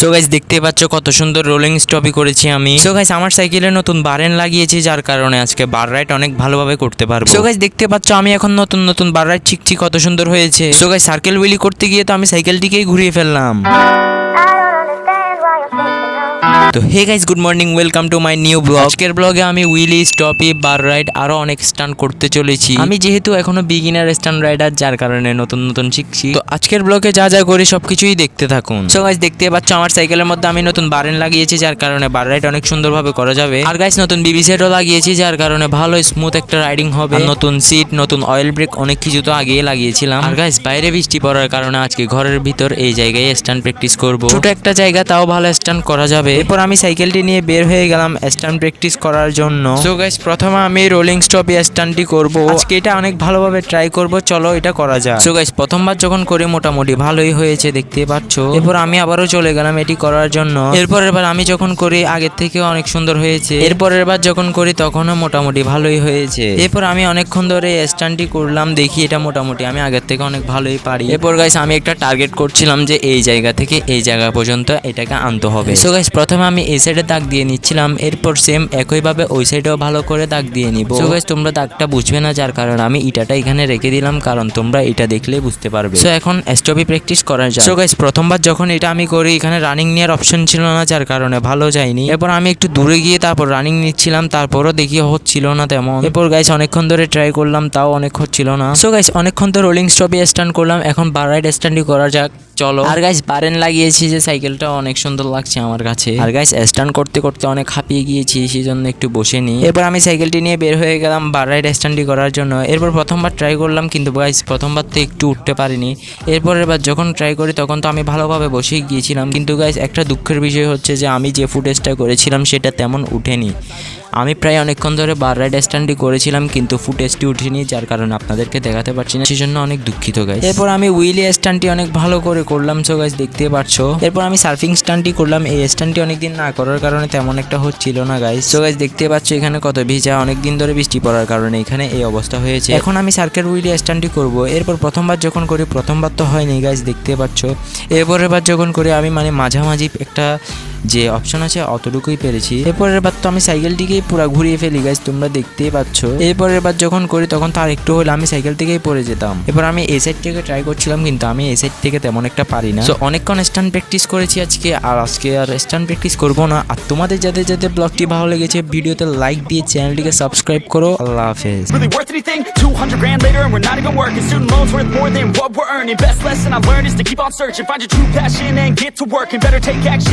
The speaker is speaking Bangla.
সো গাইস দেখতে পাচ্ছ কত সুন্দর রোলিং স্টপই করেছি আমি। সো গাইস আমার সাইকেলে নতুন বারেন লাগিয়েছি, যার কারণে আজকে বার রাইড অনেক ভালোভাবে করতে পারবো। সো গাইস দেখতে পাচ্ছ আমি এখন নতুন বার রাইড শিখছি, কত সুন্দর হয়েছে। সো গাইস সার্কেল উইলি করতে গিয়ে তো আমি সাইকেলটিকেই ঘুরিয়ে ফেললাম। তো hey guys, good morning, welcome to my new blog. আজকের ব্লগে আমি উইলি, স্টপি, বার রাইড আরো অনেক স্টান্ট করতে চলেছি। আমি যেহেতু এখনো বিগিনার স্টান্ট রাইডার, যার কারণে নতুন শিখছি। তো আজকের ব্লগে যা যা করি সবকিছুই দেখতে থাকুন। সো গাইস দেখতে পাচ্ছ আমার সাইকেলের মধ্যে আমি নতুন বারেন লাগিয়েছি, যার কারণে বার রাইড অনেক সুন্দরভাবে করা যাবে। আর গাইস নতুন বিবি সেটও লাগিয়েছি, যার কারণে ভালো স্মুথ একটা রাইডিং হবে। নতুন সিট, নতুন অয়েল ব্রেক, অনেক কিছু তো আগেই লাগিয়েছিলাম। আর গাইস বাইরে বৃষ্টি পড়ার কারণে আজকে ঘরের ভিতর এই জায়গায় স্টান্ট প্র্যাকটিস করব। ছোট একটা জায়গা, তাও ভালো স্টান্ট করা যাবে। এরপর আমি সাইকেলটি নিয়ে বের হয়ে গেলাম স্টান্ট প্র্যাকটিস করার জন্য। সো গাইস প্রথমে আমি রোলিং স্টপে স্টান্টটি করব। আজকে এটা অনেক ভালোভাবে ট্রাই করব, চলো এটা করা যাক। সো গাইস প্রথমবার যখন করি মোটামুটি ভালোই হয়েছে, দেখতে পাচ্ছ। এরপর আমি আবারও চলে গেলাম এটি করার জন্য। এরপরের বার আমি যখন করি আগের থেকে অনেক সুন্দর হয়েছে। এরপরের বার যখন করি তখনও মোটামুটি ভালোই হয়েছে। এরপর আমি অনেকক্ষণ ধরে স্টান্টটি করলাম, দেখি এটা মোটামুটি আমি আগের থেকে অনেক ভালোই পারি। এরপর গাইস আমি একটা টার্গেট করছিলাম যে এই জায়গা থেকে এই জায়গা পর্যন্ত এটাকে আনতে হবে। সো গাইস প্রথমে আমি এই সাইডে দাগ দিয়ে নিচ্ছিলাম, এরপর সেম একইভাবে ওই সাইডেও ভালো করে দাগ দিয়ে নিব। সো গাইস তোমরা দাগটা বুঝবে না, যার কারণে আমি ইটাটা এখানে রেখে দিলাম, কারণ তোমরা এটা দেখলে বুঝতে পারবে। সো এখন স্টপি প্র্যাকটিস করা যায়। সো গাইস প্রথমবার যখন এটা আমি করি এখানে রানিং নেওয়ার অপশন ছিল না, যার কারণে ভালো যায়নি। এরপর আমি একটু দূরে গিয়ে তারপর রানিং নিচ্ছিলাম, তারপরও দেখি হচ্ছিল না তেমন। এরপর গাইস অনেকক্ষণ ধরে ট্রাই করলাম, তাও অনেক হচ্ছিল না। সো গাইস অনেকক্ষণ তো রোলিং স্টপি স্ট্যান্ড করলাম, এখন বার রাইড স্ট্যান্ডই করা যাক, চলো। আর গাইস বারেন লাগিয়েছি যে সাইকেলটা অনেক সুন্দর লাগছে আমার কাছে। আর গাইস স্ট্যান্ড করতে করতে অনেক হাঁপিয়ে গিয়েছি, সেই জন্য একটু বসে নিই। এরপর আমি সাইকেলটি নিয়ে বের হয়ে গেলাম বার রাইড স্ট্যান্ডই করার জন্য। এরপর প্রথমবার ট্রাই করলাম, কিন্তু গাইস প্রথমবার তো একটু উঠতে পারিনি। এরপরের বার যখন ট্রাই করি তখন তো আমি ভালোভাবে বসেই গিয়েছিলাম, কিন্তু গাইস একটা দুঃখের বিষয় হচ্ছে যে আমি যে ফুটেজটা করেছিলাম সেটা তেমন উঠেনি। আমি প্রায় অনেকক্ষণ ধরে বার রাইড স্ট্যান্ডই করেছিলাম, কিন্তু ফুটেজটি উঠেনি, যার কারণে আপনাদেরকে দেখাতে পারছি না, সেই জন্য অনেক দুঃখিত গাইস। এরপর আমি উইলি স্ট্যান্ডটি অনেক ভালো করে করলাম, সো গাইস দেখতে পাচ্ছ। এরপর আমি সার্ফিং স্ট্যান্ডটি করলাম, এই স্ট্যান্ডটি অনেকদিন না করার কারণে তেমন একটা হচ্ছিল না গাইস। সো গাইস দেখতে পাচ্ছ এখানে কত ভিজা, অনেকদিন ধরে বৃষ্টি পড়ার কারণে এখানে এই অবস্থা হয়েছে। এখন আমি সার্কেল উইলি স্ট্যান্ডটি করব। এরপর প্রথমবার যখন করি, প্রথমবার তো হয়নি গাইস দেখতে পাচ্ছ। এরপরের বার যখন করি আমি মাঝামাঝি একটা যে অপশন আছে অতটুকুই পেরেছি। এরপরের বার তো আমি সাইকেলটিকেই পুরো ঘুরিয়ে ফেলি গাইস, তোমরা দেখতেই পাচ্ছ। এরপরের বার যখন করি তখন তার একটু হলে আমি সাইকেল থেকেই পড়ে যেতাম। এবার আমি এই সাইড থেকে ট্রাই করছিলাম, কিন্তু আমি এই সাইড থেকে তেমন একটা পারি না। তো অনেকক্ষণ স্ট্যান্ড প্র্যাকটিস করেছি আজকে, আর আজকে আর স্ট্যান্ড প্র্যাকটিস করবো না। আর তোমাদের যাদের ব্লগটি ভালো লেগেছে ভিডিওতে লাইক দিয়ে চ্যানেলটিকে সাবস্ক্রাইব করো। আল্লাহ হাফেজ। Really worth anything? 200 grand later and we're not even working. Student loans worth more than what we're earning. Best lesson I learned is to keep on searching. Find your true passion and get to work, and better take action.